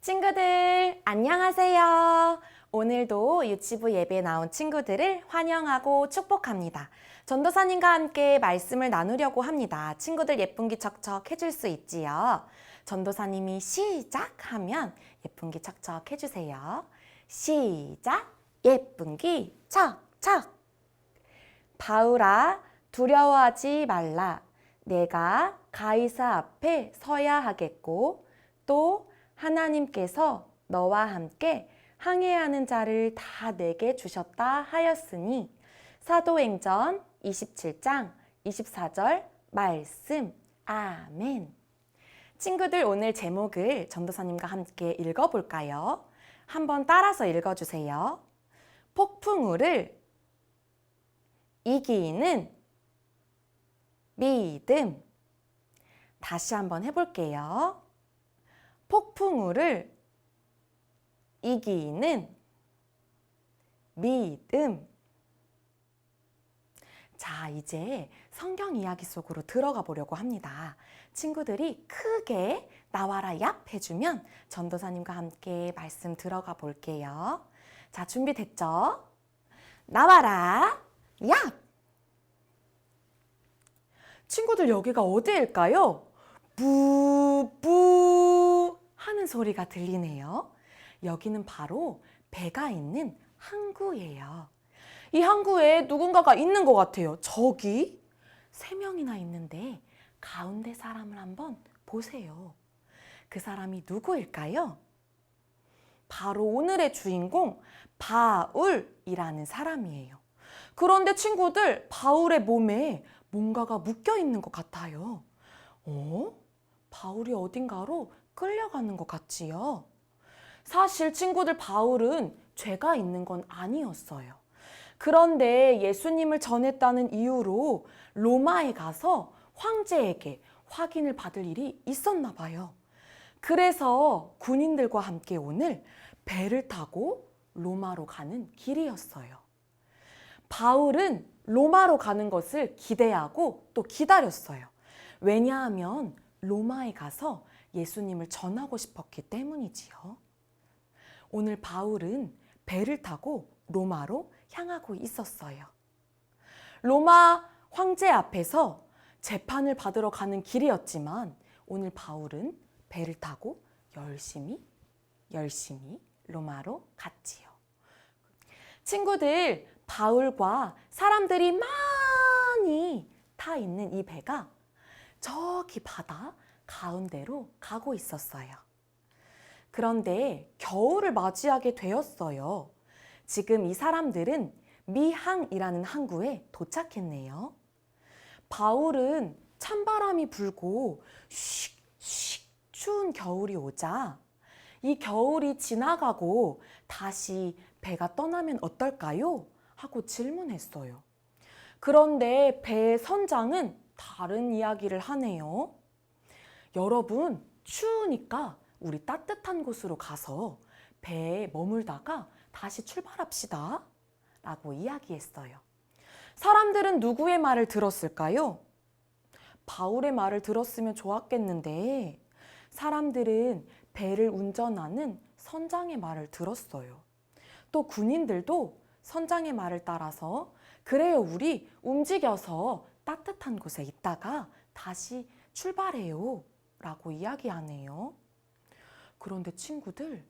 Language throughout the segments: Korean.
친구들, 안녕하세요. 오늘도 유치부 예배에 나온 친구들을 환영하고 축복합니다. 전도사님과 함께 말씀을 나누려고 합니다. 친구들 예쁜기 척척 해줄 수 있지요? 전도사님이 시작하면 예쁜기 척척 해주세요. 시작! 예쁜기 척척! 바울아, 두려워하지 말라. 내가 가이사 앞에 서야 하겠고 또 하나님께서 너와 함께 항해하는 자를 다 내게 주셨다 하였으니 사도행전 27장 24절 말씀. 아멘. 친구들 오늘 제목을 전도사님과 함께 읽어볼까요? 한번 따라서 읽어주세요. 폭풍우를 이기는 믿음. 다시 한번 해볼게요. 폭풍우를 이기는 믿음. 자, 이제 성경 이야기 속으로 들어가 보려고 합니다. 친구들이 크게 나와라 얍 해주면 전도사님과 함께 말씀 들어가 볼게요. 자, 준비됐죠? 나와라 얍! 친구들 여기가 어디일까요? 뿌뿌 하는 소리가 들리네요. 여기는 바로 배가 있는 항구예요. 이 항구에 누군가가 있는 것 같아요. 저기 3명이나 있는데 가운데 사람을 한번 보세요. 그 사람이 누구일까요? 바로 오늘의 주인공 바울이라는 사람이에요. 그런데 친구들, 바울의 몸에 뭔가가 묶여 있는 것 같아요. 바울이 어딘가로 끌려가는 것 같지요? 사실 친구들, 바울은 죄가 있는 건 아니었어요. 그런데 예수님을 전했다는 이유로 로마에 가서 황제에게 확인을 받을 일이 있었나 봐요. 그래서 군인들과 함께 오늘 배를 타고 로마로 가는 길이었어요. 바울은 로마로 가는 것을 기대하고 또 기다렸어요. 왜냐하면 로마에 가서 예수님을 전하고 싶었기 때문이지요. 오늘 바울은 배를 타고 로마로 향하고 있었어요. 로마 황제 앞에서 재판을 받으러 가는 길이었지만 오늘 바울은 배를 타고 열심히 로마로 갔지요. 친구들, 바울과 사람들이 많이 타 있는 이 배가 저기 바다 가운데로 가고 있었어요. 그런데 겨울을 맞이하게 되었어요. 지금 이 사람들은 미항이라는 항구에 도착했네요. 바울은 찬바람이 불고 슉슉 추운 겨울이 오자 이 겨울이 지나가고 다시 배가 떠나면 어떨까요? 하고 질문했어요. 그런데 배의 선장은 다른 이야기를 하네요. 여러분, 추우니까 우리 따뜻한 곳으로 가서 배에 머물다가 다시 출발합시다 라고 이야기했어요. 사람들은 누구의 말을 들었을까요? 바울의 말을 들었으면 좋았겠는데 사람들은 배를 운전하는 선장의 말을 들었어요. 또 군인들도 선장의 말을 따라서 그래요, 우리 움직여서 따뜻한 곳에 있다가 다시 출발해요 라고 이야기하네요. 그런데 친구들,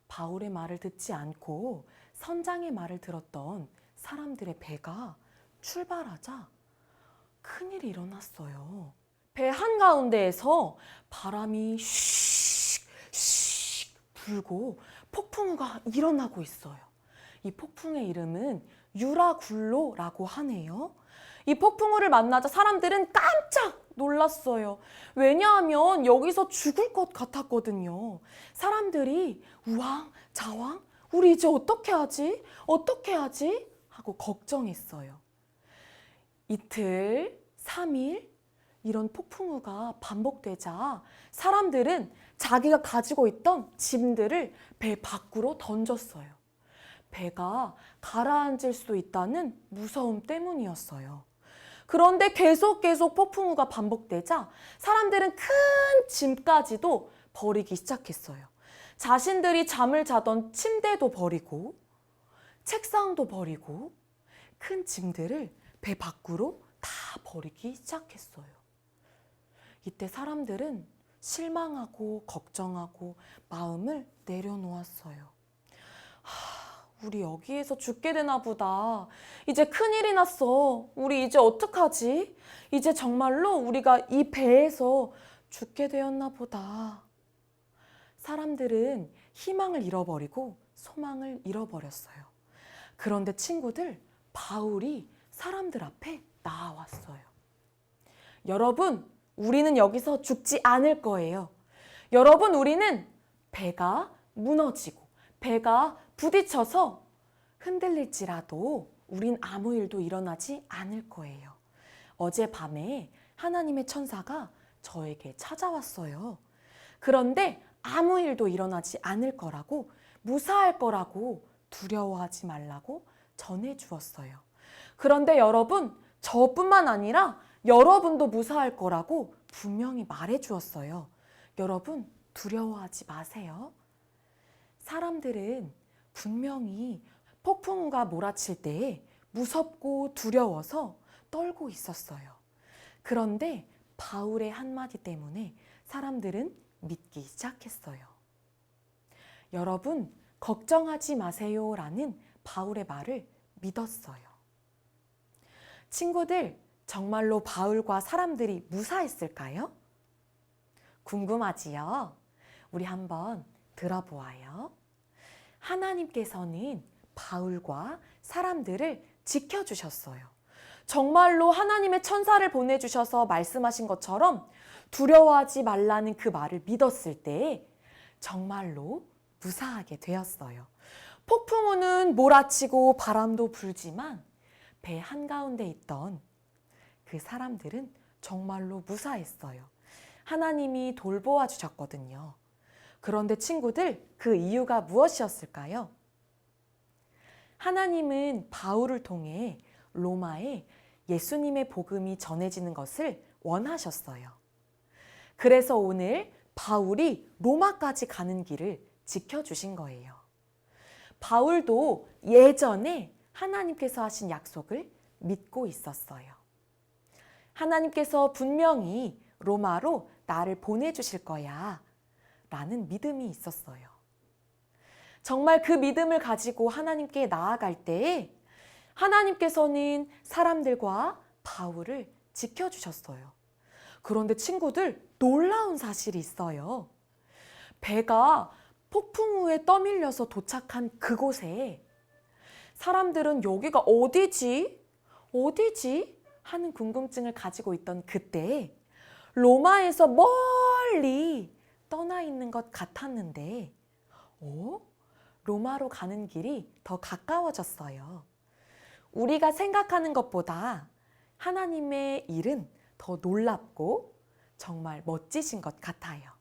바울의 말을 듣지 않고 선장의 말을 들었던 사람들의 배가 출발하자 큰일이 일어났어요. 배 한가운데에서 바람이 슉슉 불고 폭풍우가 일어나고 있어요. 이 폭풍의 이름은 유라굴로라고 하네요. 이 폭풍우를 만나자 사람들은 깜짝 놀랐어요. 왜냐하면 여기서 죽을 것 같았거든요. 사람들이 우왕 좌왕 우리 이제 어떻게 하지? 어떻게 하지? 하고 걱정했어요. 이틀, 3일 이런 폭풍우가 반복되자 사람들은 자기가 가지고 있던 짐들을 배 밖으로 던졌어요. 배가 가라앉을 수 있다는 무서움 때문이었어요. 그런데 계속 폭풍우가 반복되자 사람들은 큰 짐까지도 버리기 시작했어요. 자신들이 잠을 자던 침대도 버리고 책상도 버리고 큰 짐들을 배 밖으로 다 버리기 시작했어요. 이때 사람들은 실망하고 걱정하고 마음을 내려놓았어요. 우리 여기에서 죽게 되나 보다. 이제 큰일이 났어. 우리 이제 어떡하지? 이제 정말로 우리가 이 배에서 죽게 되었나 보다. 사람들은 희망을 잃어버리고 소망을 잃어버렸어요. 그런데 친구들, 바울이 사람들 앞에 나왔어요. 여러분, 우리는 여기서 죽지 않을 거예요. 여러분, 우리는 배가 무너지고 배가 부딪혀서 흔들릴지라도 우린 아무 일도 일어나지 않을 거예요. 어젯밤에 하나님의 천사가 저에게 찾아왔어요. 그런데 아무 일도 일어나지 않을 거라고, 무사할 거라고, 두려워하지 말라고 전해주었어요. 그런데 여러분, 저뿐만 아니라 여러분도 무사할 거라고 분명히 말해주었어요. 여러분, 두려워하지 마세요. 사람들은 분명히 폭풍우가 몰아칠 때 무섭고 두려워서 떨고 있었어요. 그런데 바울의 한마디 때문에 사람들은 믿기 시작했어요. 여러분, 걱정하지 마세요 라는 바울의 말을 믿었어요. 친구들, 정말로 바울과 사람들이 무사했을까요? 궁금하지요? 우리 한번 들어보아요. 하나님께서는 바울과 사람들을 지켜주셨어요. 정말로 하나님의 천사를 보내주셔서 말씀하신 것처럼 두려워하지 말라는 그 말을 믿었을 때 정말로 무사하게 되었어요. 폭풍우는 몰아치고 바람도 불지만 배 한가운데 있던 그 사람들은 정말로 무사했어요. 하나님이 돌보아 주셨거든요. 그런데 친구들, 그 이유가 무엇이었을까요? 하나님은 바울을 통해 로마에 예수님의 복음이 전해지는 것을 원하셨어요. 그래서 오늘 바울이 로마까지 가는 길을 지켜주신 거예요. 바울도 예전에 하나님께서 하신 약속을 믿고 있었어요. 하나님께서 분명히 로마로 나를 보내주실 거야 라는 믿음이 있었어요. 정말 그 믿음을 가지고 하나님께 나아갈 때에 하나님께서는 사람들과 바울을 지켜주셨어요. 그런데 친구들, 놀라운 사실이 있어요. 배가 폭풍우에 떠밀려서 도착한 그곳에 사람들은 여기가 어디지? 어디지? 하는 궁금증을 가지고 있던 그때에 로마에서 멀리 떠나 있는 것 같았는데 로마로 가는 길이 더 가까워졌어요. 우리가 생각하는 것보다 하나님의 일은 더 놀랍고 정말 멋지신 것 같아요.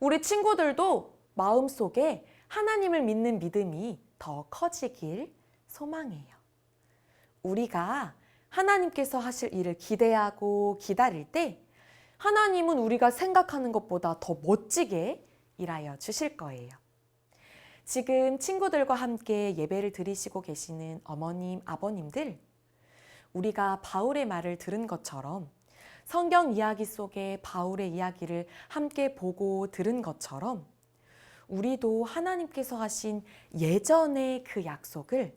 우리 친구들도 마음속에 하나님을 믿는 믿음이 더 커지길 소망해요. 우리가 하나님께서 하실 일을 기대하고 기다릴 때 하나님은 우리가 생각하는 것보다 더 멋지게 일하여 주실 거예요. 지금 친구들과 함께 예배를 드리시고 계시는 어머님, 아버님들, 우리가 바울의 말을 들은 것처럼 성경 이야기 속에 바울의 이야기를 함께 보고 들은 것처럼 우리도 하나님께서 하신 예전의 그 약속을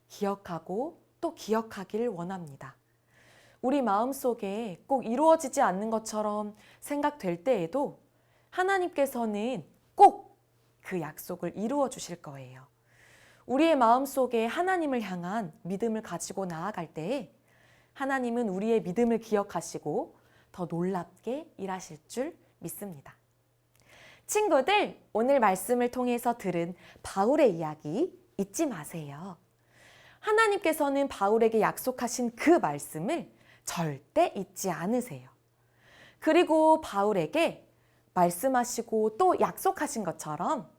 기억하고 또 기억하기를 원합니다. 우리 마음속에 꼭 이루어지지 않는 것처럼 생각될 때에도 하나님께서는 꼭 그 약속을 이루어 주실 거예요. 우리의 마음속에 하나님을 향한 믿음을 가지고 나아갈 때에 하나님은 우리의 믿음을 기억하시고 더 놀랍게 일하실 줄 믿습니다. 친구들, 오늘 말씀을 통해서 들은 바울의 이야기 잊지 마세요. 하나님께서는 바울에게 약속하신 그 말씀을 절대 잊지 않으세요. 그리고 바울에게 말씀하시고 또 약속하신 것처럼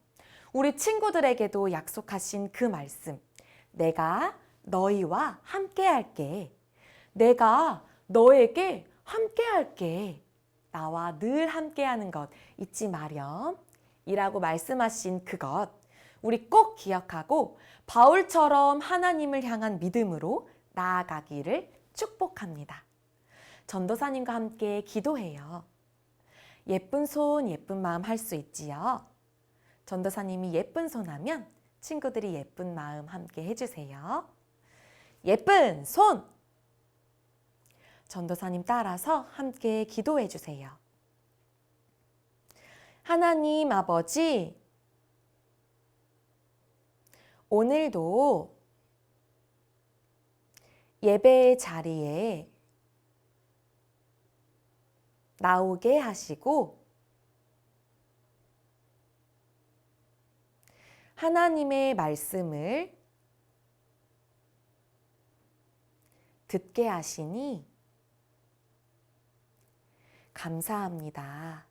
우리 친구들에게도 약속하신 그 말씀, 내가 너희와 함께 할게. 내가 너에게 함께 할게. 나와 늘 함께 하는 것 잊지 마렴. 이라고 말씀하신 그것, 우리 꼭 기억하고 바울처럼 하나님을 향한 믿음으로 나아가기를 축복합니다. 전도사님과 함께 기도해요. 예쁜 손, 예쁜 마음 할 수 있지요? 전도사님이 예쁜 손 하면 친구들이 예쁜 마음 함께 해주세요. 예쁜 손! 전도사님 따라서 함께 기도해 주세요. 하나님 아버지, 오늘도 예배의 자리에 나오게 하시고 하나님의 말씀을 듣게 하시니 감사합니다.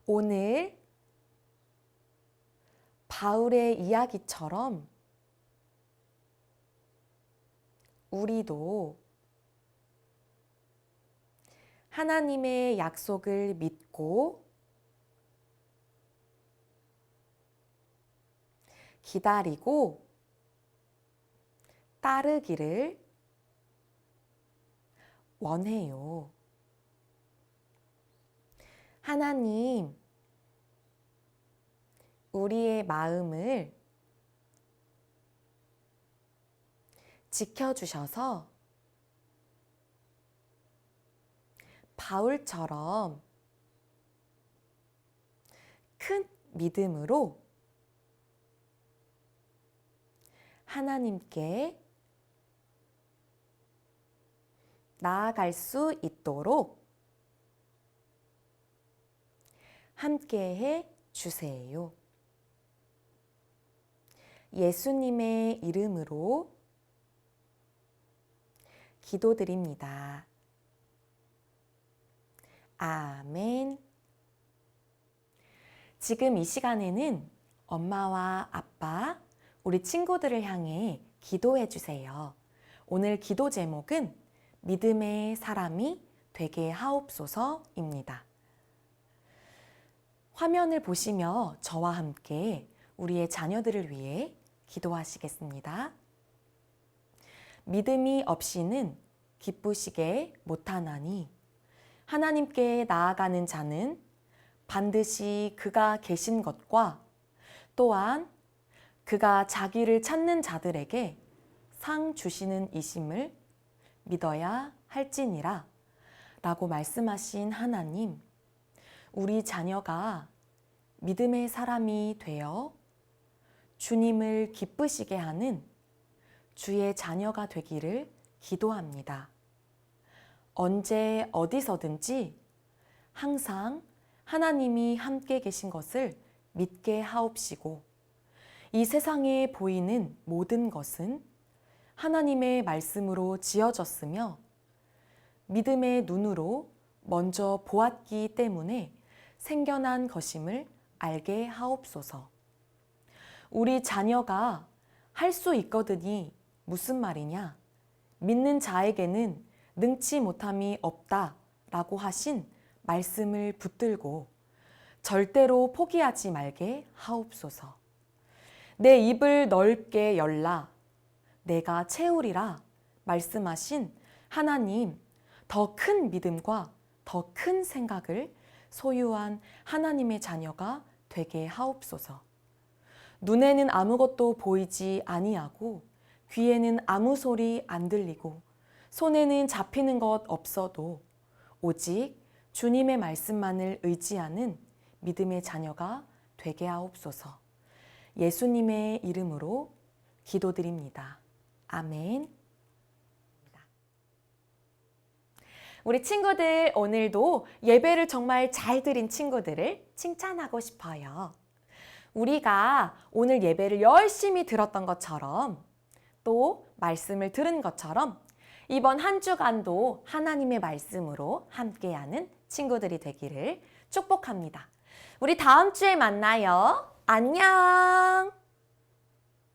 오늘 바울의 이야기처럼 우리도 하나님의 약속을 믿고 기다리고 따르기를 원해요. 하나님, 우리의 마음을 지켜주셔서 바울처럼 큰 믿음으로 하나님께 나아갈 수 있도록 함께해 주세요. 예수님의 이름으로 기도드립니다. 아멘. 지금 이 시간에는 엄마와 아빠, 우리 친구들을 향해 기도해 주세요. 오늘 기도 제목은 믿음의 사람이 되게 하옵소서입니다. 화면을 보시며 저와 함께 우리의 자녀들을 위해 기도하시겠습니다. 믿음이 없이는 기쁘시게 못하나니 하나님께 나아가는 자는 반드시 그가 계신 것과 또한 그가 자기를 찾는 자들에게 상 주시는 이심을 믿어야 할지니라 라고 말씀하신 하나님, 우리 자녀가 믿음의 사람이 되어 주님을 기쁘시게 하는 주의 자녀가 되기를 기도합니다. 언제 어디서든지 항상 하나님이 함께 계신 것을 믿게 하옵시고 이 세상에 보이는 모든 것은 하나님의 말씀으로 지어졌으며 믿음의 눈으로 먼저 보았기 때문에 생겨난 것임을 알게 하옵소서. 우리 자녀가 할 수 있거든이 무슨 말이냐? 믿는 자에게는 능치 못함이 없다라고 하신 말씀을 붙들고 절대로 포기하지 말게 하옵소서. 내 입을 넓게 열라 내가 채우리라 말씀하신 하나님, 더 큰 믿음과 더 큰 생각을 소유한 하나님의 자녀가 되게 하옵소서. 눈에는 아무것도 보이지 아니하고 귀에는 아무 소리 안 들리고 손에는 잡히는 것 없어도 오직 주님의 말씀만을 의지하는 믿음의 자녀가 되게 하옵소서. 예수님의 이름으로 기도드립니다. 아멘. 우리 친구들, 오늘도 예배를 정말 잘 드린 친구들을 칭찬하고 싶어요. 우리가 오늘 예배를 열심히 들었던 것처럼 또 말씀을 들은 것처럼 이번 한 주간도 하나님의 말씀으로 함께하는 친구들이 되기를 축복합니다. 우리 다음 주에 만나요. 안녕!